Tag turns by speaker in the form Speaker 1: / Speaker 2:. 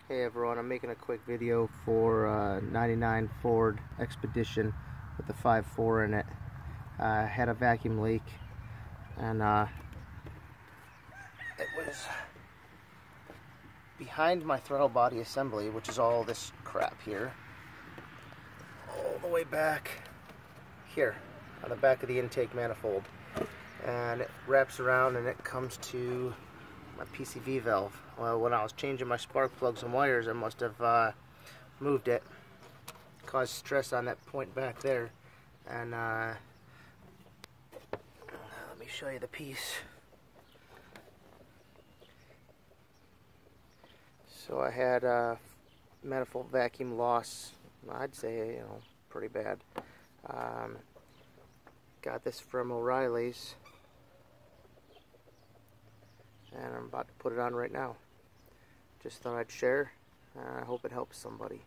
Speaker 1: Hey everyone, I'm making a quick video for 99 Ford Expedition with the 5.4 in it. Had a vacuum leak and it was behind my throttle body assembly, which is all this crap here, all the way back here on the back of the intake manifold, and it wraps around and it comes to my PCV valve. Well, when I was changing my spark plugs and wires, I must have moved it, caused stress on that point back there, and let me show you the piece. So I had manifold vacuum loss, I'd say, pretty bad. Got this from O'Reilly's, and I'm about to put it on right now. Just thought I'd share, and I hope it helps somebody.